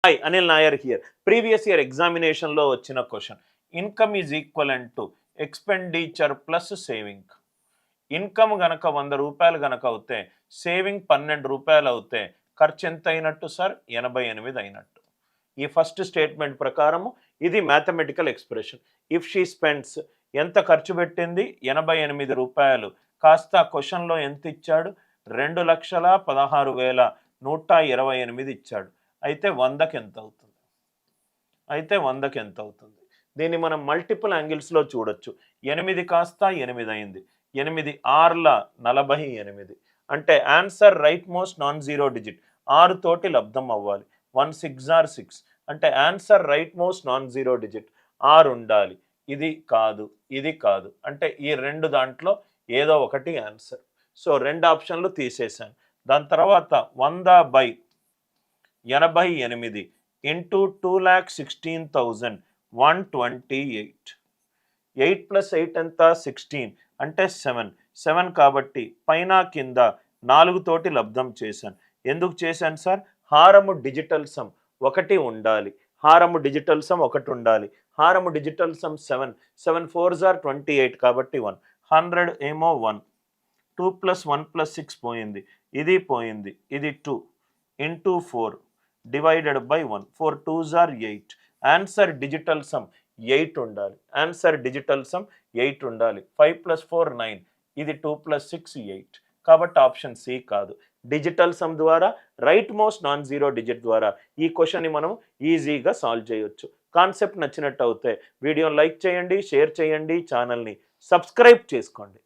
Hi, Anil Nair here. Previous year examination lo vachina question. Income is equivalent to expenditure plus saving. Income గనక 100 రూపాయలు గనక అవుతే saving 12 రూపాయలు అవుతే ఖర్చు ఎంత అయినట్టు సార్ 88 అయినట్టు. ఈ ఫస్ట్ స్టేట్మెంట్ ప్రకారము ఇది mathematical expression. If she spends ఎంత ఖర్చు పెట్టింది 88 రూపాయలు కాస్త క్వశ్చన్లో ఎంత ఇచ్చాడు 2,16,128 ఇచ్చాడు. అయితే 100కి ఎంత అవుతుంది? దీన్ని మనం మల్టిపుల్ యాంగిల్స్లో చూడొచ్చు. 8 కాస్త 8 అయింది. 8 6ల 48 అంటే answer right most non zero digit 6 తోటి లబ్ధం అవ్వాలి. 1 6 ఆర్ 6 అంటే answer right most non zero digit 6 ఉండాలి. ఇది కాదు అంటే ఈ రెండు దాంట్లో ఏదో ఒకటి ఆన్సర్. సో రెండు ఆప్షన్లు తీసేశాను. దాని తర్వాత 100/88 ఇంటూ 2,16,128. 8 + 8 ఎంత 16 అంటే 7 కాబట్టి పైన కింద 4 తోటి లబ్ధం చేశాను. ఎందుకు చేశాను సార్? హారము డిజిటల్ సమ్ 1 ఉండాలి. హారము డిజిటల్ సమ్ 1 ఉండాలి. హారము డిజిటల్ సమ్ 7 4s are 28 కాబట్టి 1 100 ఏమో 1 2 + 1 + 6 పోయింది. ఇది పోయింది. ఇది 2 into 4 divided by 1 4 2s are 8. Answer digital sum 8 ఉండాలి. ఆన్సర్ డిజిటల్ సమ్ 8 ఉండాలి. 5 + 4 9 ఇది 2 + 6 8 కాబట్టి ఆప్షన్ సి కాదు. డిజిటల్ సమ్ ద్వారా right most non zero digit ద్వారా ఈ క్వశ్చన్ని మనం ఈజీగా సాల్వ్ చేయొచ్చు. కాన్సెప్ట్ నచ్చినట్టు అయితే వీడియోని లైక్ చేయండి, షేర్ చేయండి, ఛానల్ని సబ్స్క్రైబ్ చేసుకోండి.